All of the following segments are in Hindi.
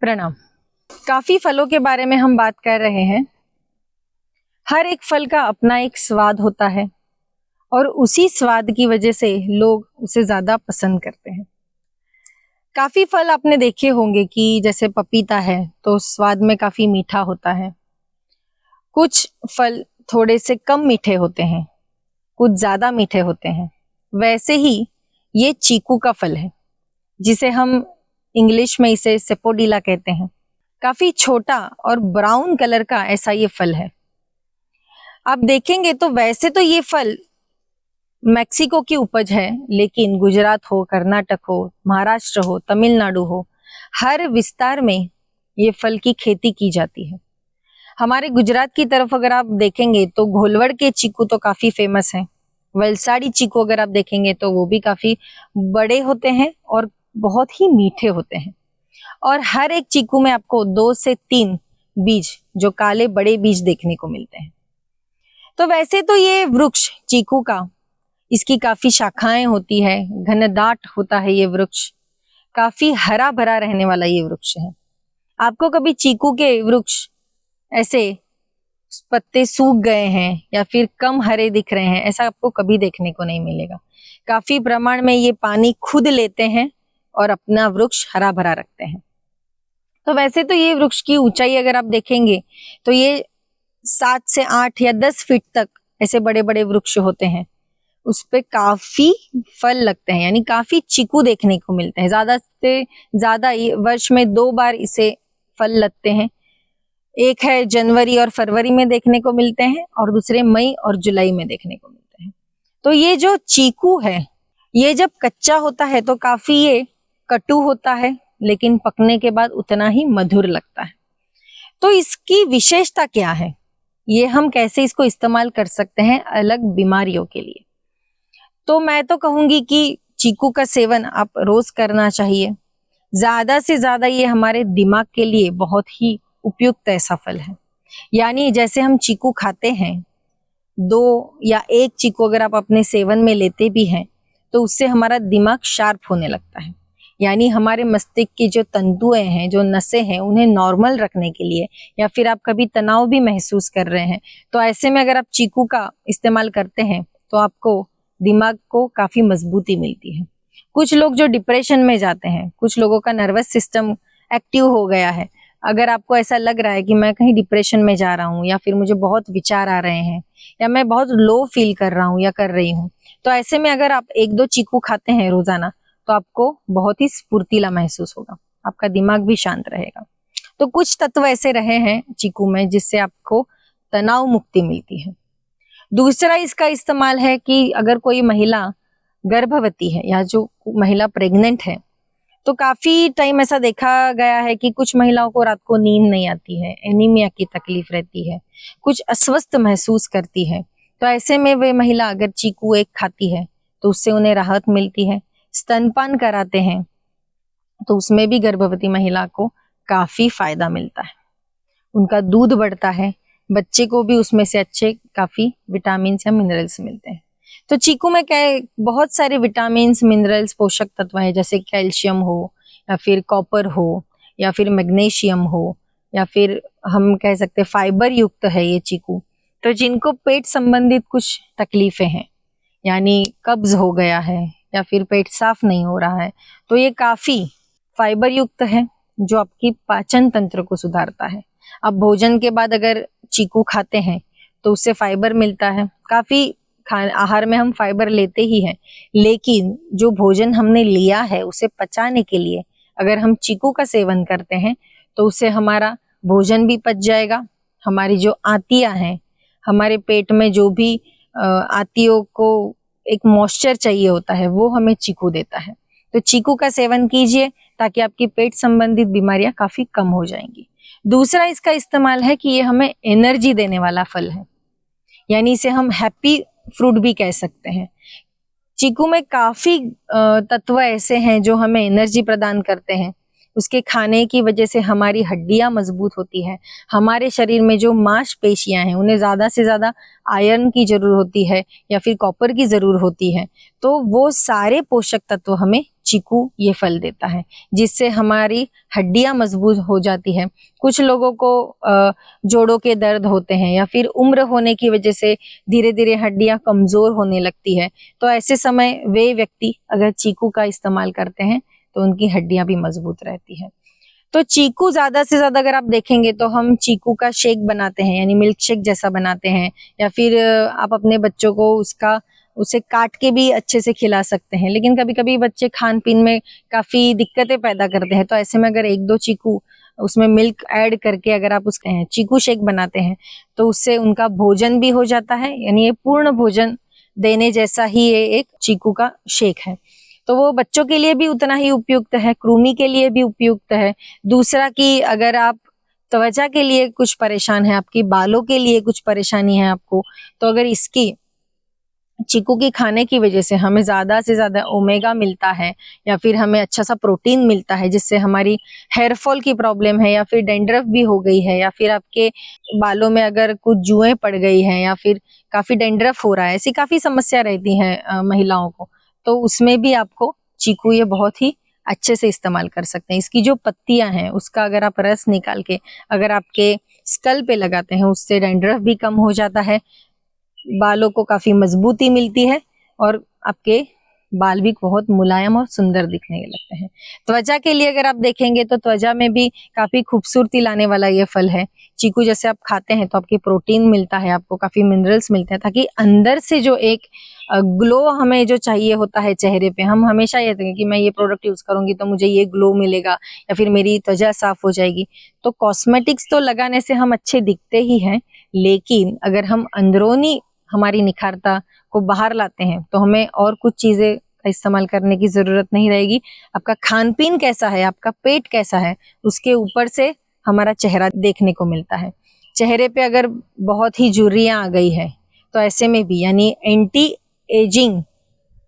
प्रणाम। काफी फलों के बारे में हम बात कर रहे हैं। हर एक फल का अपना एक स्वाद होता है और उसी स्वाद की वजह से लोग उसे ज्यादा पसंद करते हैं। काफी फल आपने देखे होंगे कि जैसे पपीता है तो स्वाद में काफी मीठा होता है। कुछ फल थोड़े से कम मीठे होते हैं, कुछ ज्यादा मीठे होते हैं। वैसे ही ये चीकू का फल है, जिसे हम इंग्लिश में इसे सेपोडिला कहते हैं। काफी छोटा और ब्राउन कलर का ऐसा ये फल है। आप देखेंगे तो वैसे तो ये फल मैक्सिको की उपज है, लेकिन गुजरात हो, कर्नाटक हो, महाराष्ट्र हो, तमिलनाडु हो, हर विस्तार में ये फल की खेती की जाती है। हमारे गुजरात की तरफ अगर आप देखेंगे तो घोलवड़ के चीकू तो काफी फेमस है। वलसाड़ी चीकू अगर आप देखेंगे तो वो भी काफी बड़े होते हैं और बहुत ही मीठे होते हैं। और हर एक चीकू में आपको 2 से 3 बीज, जो काले बड़े बीज देखने को मिलते हैं। तो वैसे तो ये वृक्ष चीकू का, इसकी काफी शाखाएं होती है, घनदाट होता है ये वृक्ष, काफी हरा भरा रहने वाला ये वृक्ष है। आपको कभी चीकू के वृक्ष ऐसे पत्ते सूख गए हैं या फिर कम हरे दिख रहे हैं, ऐसा आपको कभी देखने को नहीं मिलेगा। काफी प्रमाण में ये पानी खुद लेते हैं और अपना वृक्ष हरा भरा रखते हैं। तो वैसे तो ये वृक्ष की ऊंचाई अगर आप देखेंगे तो ये 7 से 8 या 10 फीट तक ऐसे बड़े बड़े वृक्ष होते हैं। उस पे काफी फल लगते हैं, यानी काफी चीकू देखने को मिलते हैं। ज्यादा से ज्यादा वर्ष में 2 बार इसे फल लगते हैं। एक है जनवरी और फरवरी में देखने को मिलते हैं और दूसरे मई और जुलाई में देखने को मिलते हैं। तो ये जो चीकू है, ये जब कच्चा होता है तो काफी ये कटु होता है, लेकिन पकने के बाद उतना ही मधुर लगता है। तो इसकी विशेषता क्या है, ये हम कैसे इसको इस्तेमाल कर सकते हैं अलग बीमारियों के लिए। तो मैं तो कहूंगी कि चीकू का सेवन आप रोज करना चाहिए। ज्यादा से ज्यादा ये हमारे दिमाग के लिए बहुत ही उपयुक्त ऐसा फल है। यानी जैसे हम चीकू खाते हैं, 2 या 1 चीकू अगर आप अपने सेवन में लेते भी हैं तो उससे हमारा दिमाग शार्प होने लगता है। यानी हमारे मस्तिष्क की जो तंतुएं हैं, जो नसें हैं, उन्हें नॉर्मल रखने के लिए, या फिर आप कभी तनाव भी महसूस कर रहे हैं तो ऐसे में अगर आप चीकू का इस्तेमाल करते हैं तो आपको दिमाग को काफी मजबूती मिलती है। कुछ लोग जो डिप्रेशन में जाते हैं, कुछ लोगों का नर्वस सिस्टम एक्टिव हो गया है, अगर आपको ऐसा लग रहा है कि मैं कहीं डिप्रेशन में जा रहा हूँ या फिर मुझे बहुत विचार आ रहे हैं या मैं बहुत लो फील कर रहा हूँ या कर रही हूँ, तो ऐसे में अगर आप 1-2 चीकू खाते हैं रोजाना तो आपको बहुत ही स्फूर्तिला महसूस होगा, आपका दिमाग भी शांत रहेगा। तो कुछ तत्व ऐसे रहे हैं चीकू में जिससे आपको तनाव मुक्ति मिलती है। दूसरा इसका इस्तेमाल है कि अगर कोई महिला गर्भवती है या जो महिला प्रेग्नेंट है, तो काफी टाइम ऐसा देखा गया है कि कुछ महिलाओं को रात को नींद नहीं आती है, एनीमिया की तकलीफ रहती है, कुछ अस्वस्थ महसूस करती है। तो ऐसे में वे महिला अगर चीकू एक खाती है तो उससे उन्हें राहत मिलती है। स्तनपान कराते हैं तो उसमें भी गर्भवती महिला को काफी फायदा मिलता है, उनका दूध बढ़ता है, बच्चे को भी उसमें से अच्छे काफी विटामिन या मिनरल्स मिलते हैं। तो चीकू में क्या है, बहुत सारे विटामिन, मिनरल्स, पोषक तत्व है, जैसे कैल्शियम हो या फिर कॉपर हो या फिर मैग्नीशियम हो या फिर हम कह सकते फाइबर युक्त है ये चीकू। तो जिनको पेट संबंधित कुछ तकलीफें हैं, यानी कब्ज हो गया है या फिर पेट साफ नहीं हो रहा है, तो ये काफी फाइबर युक्त है जो आपकी पाचन तंत्र को सुधारता है। आप भोजन के बाद अगर चीकू खाते हैं तो उससे फाइबर मिलता है। काफी आहार में हम फाइबर लेते ही हैं, लेकिन जो भोजन हमने लिया है उसे पचाने के लिए अगर हम चीकू का सेवन करते हैं तो उससे हमारा भोजन भी पच जाएगा। हमारी जो आंतियां हैं, हमारे पेट में जो भी आंतियों को एक मॉइस्चर चाहिए होता है, वो हमें चीकू देता है। तो चीकू का सेवन कीजिए ताकि आपकी पेट संबंधित बीमारियां काफी कम हो जाएंगी। दूसरा इसका इस्तेमाल है कि ये हमें एनर्जी देने वाला फल है, यानी इसे हम हैप्पी फ्रूट भी कह सकते हैं। चीकू में काफी तत्व ऐसे हैं जो हमें एनर्जी प्रदान करते हैं। उसके खाने की वजह से हमारी हड्डियां मजबूत होती है, हमारे शरीर में जो मांसपेशियां हैं उन्हें ज्यादा से ज्यादा आयरन की जरूरत होती है या फिर कॉपर की जरूरत होती है। तो वो सारे पोषक तत्व हमें चीकू ये फल देता है, जिससे हमारी हड्डियां मजबूत हो जाती है। कुछ लोगों को जोड़ों के दर्द होते हैं या फिर उम्र होने की वजह से धीरे धीरे हड्डियां कमजोर होने लगती है, तो ऐसे समय वे व्यक्ति अगर चीकू का इस्तेमाल करते हैं तो उनकी हड्डियां भी मजबूत रहती है। तो चीकू ज्यादा से ज्यादा अगर आप देखेंगे तो हम चीकू का शेक बनाते हैं, यानी मिल्क शेक जैसा बनाते हैं, या फिर आप अपने बच्चों को उसे काट के भी अच्छे से खिला सकते हैं। लेकिन कभी कभी बच्चे खान पीन में काफी दिक्कतें पैदा करते हैं, तो ऐसे में अगर एक दो चीकू उसमें मिल्क ऐड करके अगर आप उसका चीकू शेक बनाते हैं तो उससे उनका भोजन भी हो जाता है, यानी ये पूर्ण भोजन देने जैसा ही ये एक चीकू का शेक है। तो वो बच्चों के लिए भी उतना ही उपयुक्त है, कृमि के लिए भी उपयुक्त है। दूसरा कि अगर आप त्वचा के लिए कुछ परेशान है, आपकी बालों के लिए कुछ परेशानी है आपको, तो अगर इसकी चीकू की खाने की वजह से हमें ज्यादा से ज्यादा ओमेगा मिलता है, या फिर हमें अच्छा सा प्रोटीन मिलता है, जिससे हमारी हेयर फॉल की प्रॉब्लम है, या फिर डेंड्रफ भी हो गई है, या फिर आपके बालों में अगर कुछ जुएं पड़ गई हैं, या फिर काफी डेंड्रफ हो रहा है, ऐसी काफी समस्या रहती है महिलाओं को, तो उसमें भी आपको चीकू ये बहुत ही अच्छे से इस्तेमाल कर सकते हैं। इसकी जो पत्तियां हैं उसका अगर आप रस निकाल के अगर आपके स्कल पे लगाते हैं, उससे डेंड्रफ भी कम हो जाता है, बालों को काफी मजबूती मिलती है और आपके बाल भी बहुत मुलायम और सुंदर दिखने लगते हैं। त्वचा के लिए अगर आप देखेंगे तो त्वचा में भी काफी खूबसूरती लाने वाला ये फल है। चीकू जैसे आप खाते हैं तो आपकी प्रोटीन मिलता है, आपको काफी मिनरल्स मिलते हैं, ताकि अंदर से जो एक ग्लो हमें जो चाहिए होता है चेहरे पे, हम हमेशा ये कि मैं ये प्रोडक्ट यूज करूंगी तो मुझे ये ग्लो मिलेगा या फिर मेरी त्वचा साफ हो जाएगी। तो कॉस्मेटिक्स तो लगाने से हम अच्छे दिखते ही हैं, लेकिन अगर हम अंदरूनी हमारी निखारता को बाहर लाते हैं तो हमें और कुछ चीजें का इस्तेमाल करने की जरूरत नहीं रहेगी। आपका खान पीन कैसा है, आपका पेट कैसा है, उसके ऊपर से हमारा चेहरा देखने को मिलता है। चेहरे पे अगर बहुत ही झुर्रियां आ गई है तो ऐसे में भी, यानी एंटी एजिंग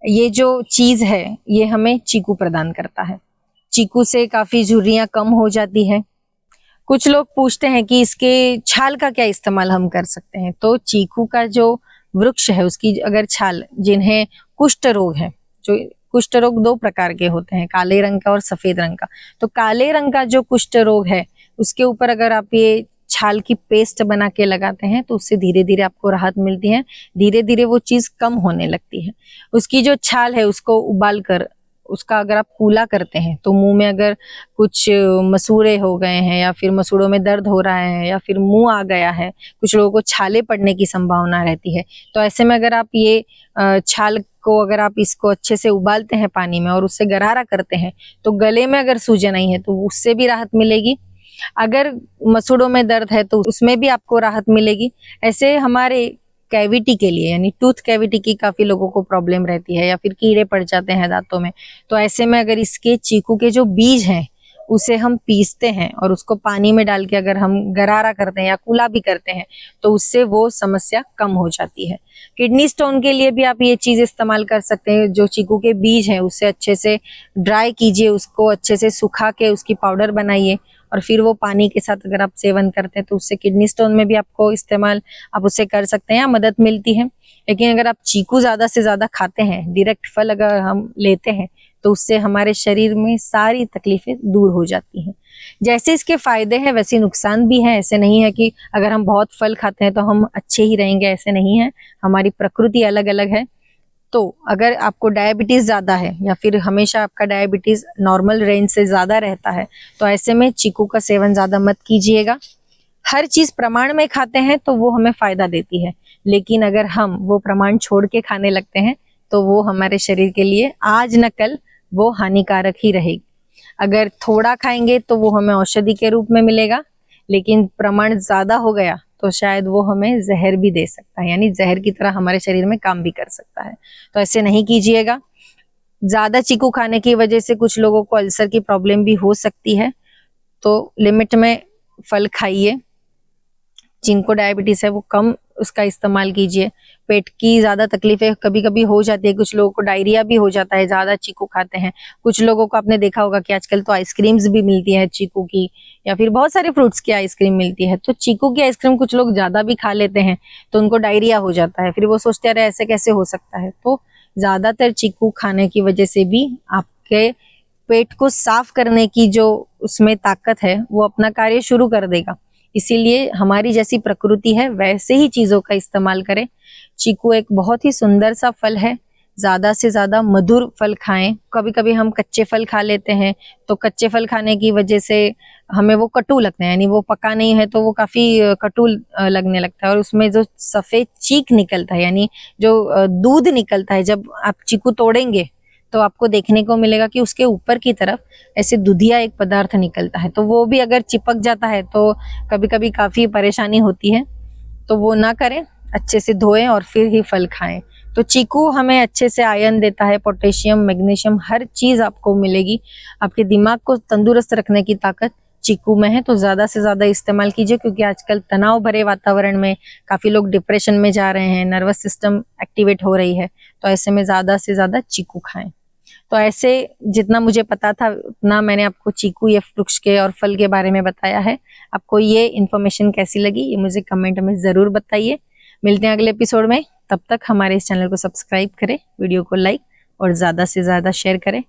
ये जो चीज है ये हमें चीकू प्रदान करता है। चीकू से काफी झुर्रियां कम हो जाती है। कुछ लोग पूछते हैं कि इसके छाल का क्या इस्तेमाल हम कर सकते हैं, तो चीकू का जो वृक्ष है उसकी अगर छाल, जिन्हें कुष्ठ रोग है, जो कुष्ठ रोग दो प्रकार के होते हैं, काले रंग का और सफेद रंग का, तो काले रंग का जो कुष्ठ रोग है उसके ऊपर अगर आप ये छाल की पेस्ट बना के लगाते हैं तो उससे धीरे धीरे आपको राहत मिलती है, धीरे धीरे वो चीज कम होने लगती है। उसकी जो छाल है उसको उबाल कर उसका अगर आप कूला करते हैं तो मुंह में अगर कुछ मसूड़े हो गए हैं या फिर मसूड़ों में दर्द हो रहा है या फिर मुंह आ गया है, कुछ लोगों को छाले पड़ने की संभावना रहती है, तो ऐसे में अगर आप ये छाल को अगर आप इसको अच्छे से उबालते हैं पानी में और उससे गरारा करते हैं तो गले में अगर सूजन आई है तो उससे भी राहत मिलेगी। अगर मसूड़ों में दर्द है तो उसमें भी आपको राहत मिलेगी। ऐसे हमारे कैविटी के लिए, यानी टूथ कैविटी की काफी लोगों को प्रॉब्लम रहती है या फिर कीड़े पड़ जाते हैं दांतों में, तो ऐसे में अगर इसके चीकू के जो बीज हैं उसे हम पीसते हैं और उसको पानी में डाल के अगर हम गरारा करते हैं या कुला भी करते हैं तो उससे वो समस्या कम हो जाती है। किडनी स्टोन के लिए भी आप ये चीज इस्तेमाल कर सकते हैं। जो चीकू के बीज हैं उससे अच्छे से ड्राई कीजिए, उसको अच्छे से सुखा के उसकी पाउडर बनाइए और फिर वो पानी के साथ अगर आप सेवन करते हैं तो उससे किडनी स्टोन में भी आपको इस्तेमाल आप उससे कर सकते हैं या मदद मिलती है। लेकिन अगर आप चीकू ज्यादा से ज्यादा खाते हैं, डायरेक्ट फल अगर हम लेते हैं तो उससे हमारे शरीर में सारी तकलीफें दूर हो जाती हैं। जैसे इसके फायदे हैं वैसे नुकसान भी हैं। ऐसे नहीं है कि अगर हम बहुत फल खाते हैं तो हम अच्छे ही रहेंगे, ऐसे नहीं है। हमारी प्रकृति अलग अलग है। तो अगर आपको डायबिटीज ज्यादा है या फिर हमेशा आपका डायबिटीज नॉर्मल रेंज से ज्यादा रहता है तो ऐसे में चीकू का सेवन ज्यादा मत कीजिएगा। हर चीज प्रमाण में खाते हैं तो वो हमें फायदा देती है, लेकिन अगर हम वो प्रमाण छोड़ के खाने लगते हैं तो वो हमारे शरीर के लिए आज न कल वो हानिकारक ही रहेगी। अगर थोड़ा खाएंगे तो वो हमें औषधि के रूप में मिलेगा, लेकिन प्रमाण ज्यादा हो गया तो शायद वो हमें जहर भी दे सकता है, यानी जहर की तरह हमारे शरीर में काम भी कर सकता है। तो ऐसे नहीं कीजिएगा। ज्यादा चीकू खाने की वजह से कुछ लोगों को अल्सर की प्रॉब्लम भी हो सकती है, तो लिमिट में फल खाइए। जिनको डायबिटीज है वो कम उसका इस्तेमाल कीजिए। पेट की ज्यादा तकलीफें कभी कभी हो जाती है, कुछ लोगों को डायरिया भी हो जाता है ज्यादा चीकू खाते हैं। कुछ लोगों को आपने देखा होगा कि आजकल तो आइसक्रीम्स भी मिलती है चीकू की, या फिर बहुत सारे फ्रूट्स की आइसक्रीम मिलती है। तो चीकू की आइसक्रीम कुछ लोग ज्यादा भी खा लेते हैं तो उनको डायरिया हो जाता है, फिर वो सोचते रहे ऐसे कैसे हो सकता है। तो ज्यादातर चीकू खाने की वजह से भी आप आपके पेट को साफ करने की जो उसमें ताकत है वो अपना कार्य शुरू कर देगा। इसीलिए हमारी जैसी प्रकृति है वैसे ही चीजों का इस्तेमाल करें। चीकू एक बहुत ही सुंदर सा फल है, ज्यादा से ज्यादा मधुर फल खाएं। कभी कभी हम कच्चे फल खा लेते हैं, तो कच्चे फल खाने की वजह से हमें वो कटु लगते हैं, यानी वो पका नहीं है तो वो काफी कटु लगने लगता है। और उसमें जो सफेद चीक निकलता है, यानी जो दूध निकलता है, जब आप चीकू तोड़ेंगे तो आपको देखने को मिलेगा कि उसके ऊपर की तरफ ऐसे दूधिया एक पदार्थ निकलता है, तो वो भी अगर चिपक जाता है तो कभी कभी काफी परेशानी होती है। तो वो ना करें, अच्छे से धोएं और फिर ही फल खाएं। तो चीकू हमें अच्छे से आयरन देता है, पोटेशियम, मैग्नीशियम, हर चीज आपको मिलेगी। आपके दिमाग को तंदुरुस्त रखने की ताकत चीकू में है। तो ज्यादा से ज्यादा इस्तेमाल कीजिए, क्योंकि आजकल तनाव भरे वातावरण में काफी लोग डिप्रेशन में जा रहे हैं, नर्वस सिस्टम एक्टिवेट हो रही है। तो ऐसे में ज्यादा से ज्यादा चीकू खाएं। तो ऐसे जितना मुझे पता था उतना मैंने आपको चीकू या वृक्ष के और फल के बारे में बताया है। आपको ये इन्फॉर्मेशन कैसी लगी ये मुझे कमेंट में जरूर बताइए। मिलते हैं अगले एपिसोड में, तब तक हमारे इस चैनल को सब्सक्राइब करें, वीडियो को लाइक और ज़्यादा से ज़्यादा शेयर करें।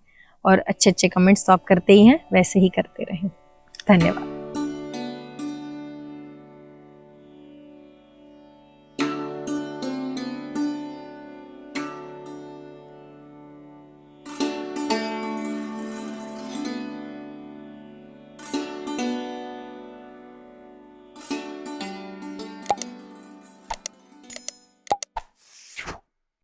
और अच्छे अच्छे कमेंट्स तो आप करते ही हैं, वैसे ही करते रहें। धन्यवाद।